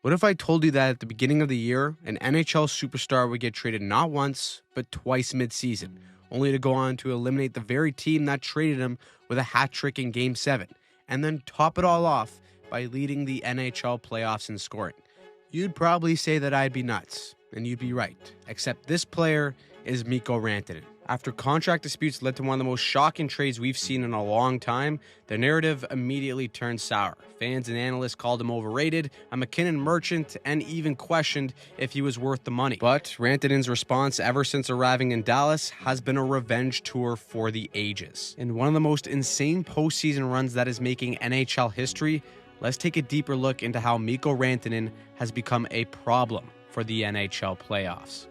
What if I told you that at the beginning of the year, an NHL superstar would get traded not once, but twice mid-season, only to go on to eliminate the very team that traded him with a hat trick in Game 7, and then top it all off by leading the NHL playoffs in scoring? You'd probably say that I'd be nuts, and you'd be right, except this player is Mikko Rantanen. After contract disputes led to one of the most shocking trades we've seen in a long time, the narrative immediately turned sour. Fans and analysts called him overrated, a McKinnon merchant, and even questioned if he was worth the money. But Rantanen's response ever since arriving in Dallas has been a revenge tour for the ages. In one of the most insane postseason runs that is making NHL history, let's take a deeper look into how Mikko Rantanen has become a problem for the NHL playoffs.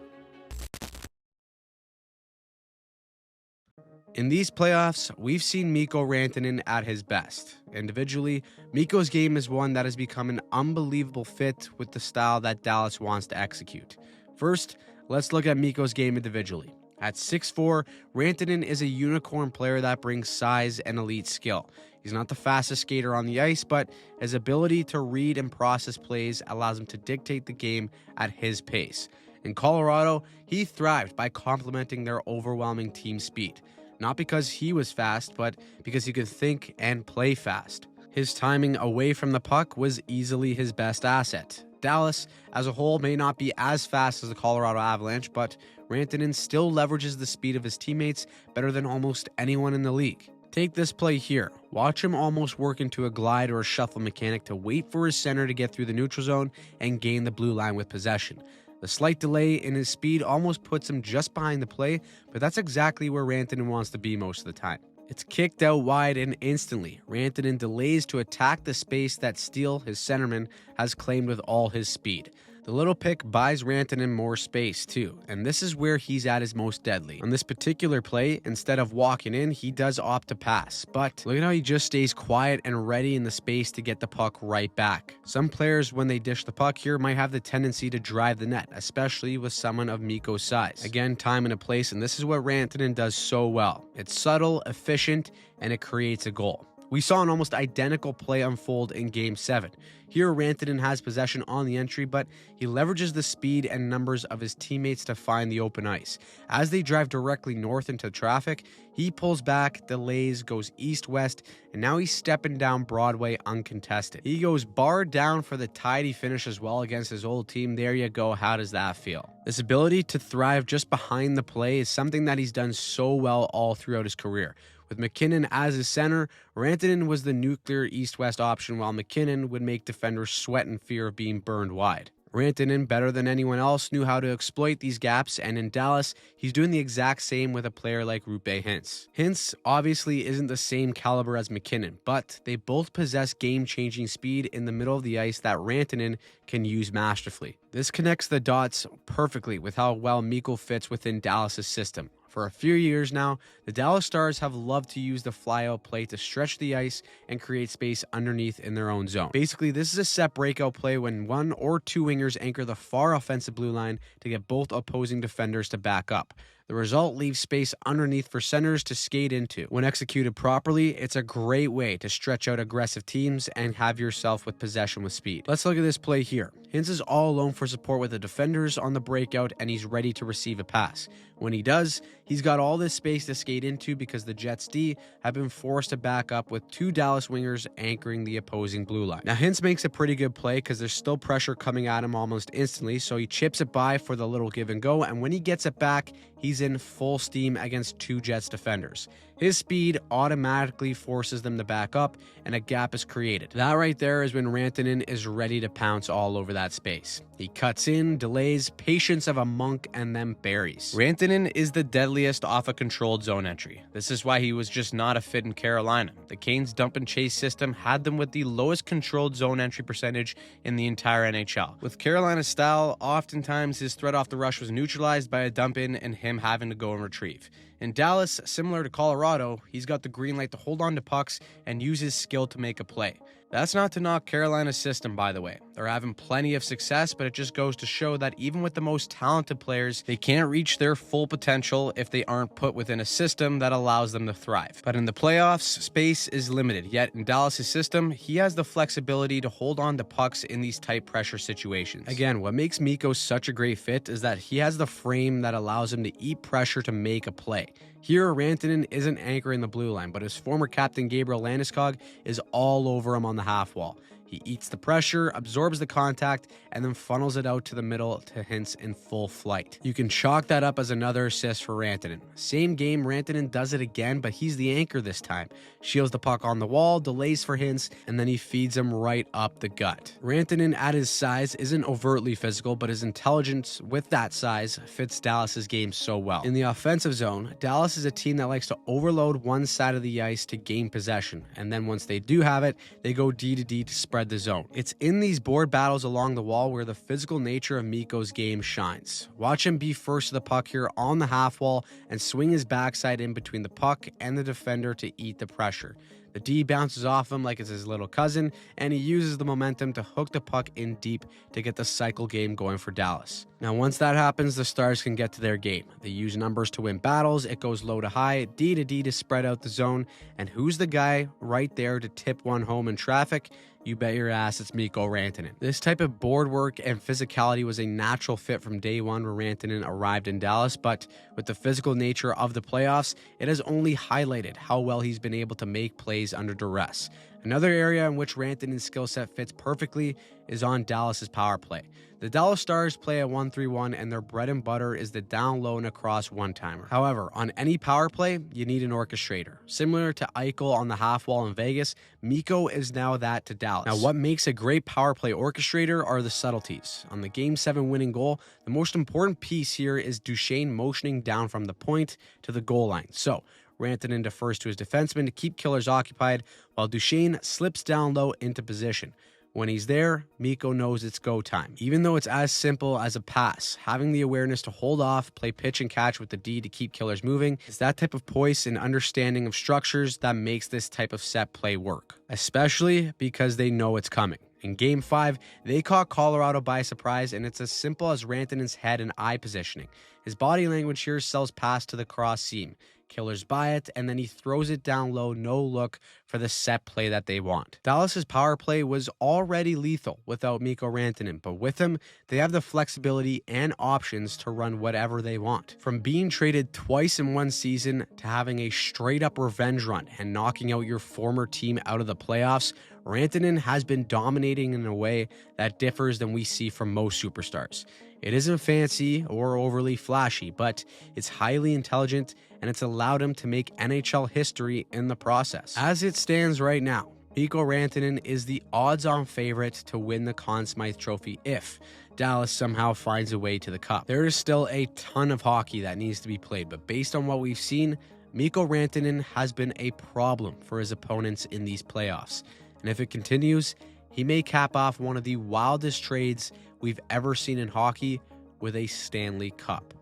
In these playoffs, we've seen Mikko Rantanen at his best. Individually, Mikko's game is one that has become an unbelievable fit with the style that Dallas wants to execute. First, let's look at Mikko's game individually. At 6'4", Rantanen is a unicorn player that brings size and elite skill. He's not the fastest skater on the ice, but his ability to read and process plays allows him to dictate the game at his pace. In Colorado, he thrived by complementing their overwhelming team speed. Not because he was fast, but because he could think and play fast. His timing away from the puck was easily his best asset. Dallas, as a whole, may not be as fast as the Colorado Avalanche, but Rantanen still leverages the speed of his teammates better than almost anyone in the league. Take this play here. Watch him almost work into a glide or a shuffle mechanic to wait for his center to get through the neutral zone and gain the blue line with possession. The slight delay in his speed almost puts him just behind the play, but that's exactly where Rantanen wants to be most of the time. It's kicked out wide and instantly, Rantanen delays to attack the space that Steele, his centerman, has claimed with all his speed. The little pick buys Rantanen more space too, and this is where he's at his most deadly. On this particular play, instead of walking in, he does opt to pass, but look at how he just stays quiet and ready in the space to get the puck right back. Some players, when they dish the puck here, might have the tendency to drive the net, especially with someone of Mikko's size. Again, time and a place, and this is what Rantanen does so well. It's subtle, efficient, and it creates a goal. We saw an almost identical play unfold in Game 7. Here, Rantanen has possession on the entry, but he leverages the speed and numbers of his teammates to find the open ice. As they drive directly north into traffic, he pulls back, delays, goes east-west, and now he's stepping down Broadway uncontested. He goes bar down for the tidy finish as well against his old team. There you go. How does that feel? This ability to thrive just behind the play is something that he's done so well all throughout his career. With McKinnon as his center, Rantanen was the nuclear east-west option, while McKinnon would make defenders sweat in fear of being burned wide. Rantanen, better than anyone else, knew how to exploit these gaps, and in Dallas, he's doing the exact same with a player like Roope Hintz. Hintz obviously isn't the same caliber as McKinnon, but they both possess game-changing speed in the middle of the ice that Rantanen can use masterfully. This connects the dots perfectly with how well Mikko fits within Dallas' system. For a few years now, the Dallas Stars have loved to use the flyout play to stretch the ice and create space underneath in their own zone. Basically, this is a set breakout play when one or two wingers anchor the far offensive blue line to get both opposing defenders to back up. The result leaves space underneath for centers to skate into. When executed properly, it's a great way to stretch out aggressive teams and have yourself with possession with speed. Let's look at this play here. Hintz is all alone for support with the defenders on the breakout, and he's ready to receive a pass. When he does, he's got all this space to skate into because the Jets D have been forced to back up with two Dallas wingers anchoring the opposing blue line. Now, Hintz makes a pretty good play because there's still pressure coming at him almost instantly, so he chips it by for the little give and go, and when he gets it back, he's in full steam against two Jets defenders. His speed automatically forces them to back up, and a gap is created. That right there is when Rantanen is ready to pounce all over that space. He cuts in, delays, patience of a monk, and then buries. Rantanen is the deadliest off a controlled zone entry. This is why he was just not a fit in Carolina. The Canes' dump and chase system had them with the lowest controlled zone entry percentage in the entire NHL. With Carolina's style, oftentimes his threat off the rush was neutralized by a dump in and him having to go and retrieve. In Dallas, similar to Colorado, he's got the green light to hold on to pucks and use his skill to make a play. That's not to knock Carolina's system, by the way. They're having plenty of success, but it just goes to show that even with the most talented players, they can't reach their full potential if they aren't put within a system that allows them to thrive. But in the playoffs, space is limited. Yet in Dallas' system, he has the flexibility to hold on to pucks in these tight pressure situations. Again, what makes Mikko such a great fit is that he has the frame that allows him to eat pressure to make a play. Here, Rantanen isn't anchoring the blue line, but his former captain Gabriel Landeskog is all over him on the half wall. He eats the pressure, absorbs the contact, and then funnels it out to the middle to Hintz in full flight. You can chalk that up as another assist for Rantanen. Same game, Rantanen does it again, but he's the anchor this time. Shields the puck on the wall, delays for Hintz, and then he feeds him right up the gut. Rantanen at his size isn't overtly physical, but his intelligence with that size fits Dallas's game so well. In the offensive zone, Dallas is a team that likes to overload one side of the ice to gain possession, and then once they do have it, they go D to D to spread the zone. It's in these board battles along the wall where the physical nature of Mikko's game shines. Watch him be first to the puck here on the half wall and swing his backside in between the puck and the defender to eat the pressure. The D bounces off him like it's his little cousin, and he uses the momentum to hook the puck in deep to get the cycle game going for Dallas. Now, once that happens, the Stars can get to their game. They use numbers to win battles. It goes low to high, D to D to spread out the zone. And who's the guy right there to tip one home in traffic? You bet your ass it's Mikko Rantanen. This type of board work and physicality was a natural fit from day one where Rantanen arrived in Dallas, but with the physical nature of the playoffs, it has only highlighted how well he's been able to make plays under duress. Another area in which Rantanen's skill set fits perfectly is on Dallas's power play. The Dallas Stars play a 1-3-1, and their bread and butter is the down low and across one-timer. However, on any power play, you need an orchestrator. Similar to Eichel on the half wall in Vegas, Mikko is now that to Dallas. Now, what makes a great power play orchestrator are the subtleties. On the Game 7 winning goal, the most important piece here is Duchesne motioning down from the point to the goal line. So, Rantanen defers to his defenseman to keep killers occupied, while Duchesne slips down low into position. When he's there, Mikko knows it's go time. Even though it's as simple as a pass, having the awareness to hold off, play pitch and catch with the D to keep killers moving, is that type of poise and understanding of structures that makes this type of set play work, especially because they know it's coming. In Game 5, they caught Colorado by surprise, and it's as simple as Rantanen's head and eye positioning. His body language here sells past to the cross seam. Killers buy it, and then he throws it down low, no look, for the set play that they want. Dallas's power play was already lethal without Mikko Rantanen, but with him, they have the flexibility and options to run whatever they want. From being traded twice in one season to having a straight-up revenge run and knocking out your former team out of the playoffs, Rantanen has been dominating in a way that differs than we see from most superstars. It isn't fancy or overly flashy, but it's highly intelligent, and it's allowed him to make NHL history in the process. As it stands right now, Mikko Rantanen is the odds-on favorite to win the Conn Smythe Trophy if Dallas somehow finds a way to the Cup. There is still a ton of hockey that needs to be played, but based on what we've seen, Mikko Rantanen has been a problem for his opponents in these playoffs. And if it continues, he may cap off one of the wildest trades we've ever seen in hockey with a Stanley Cup.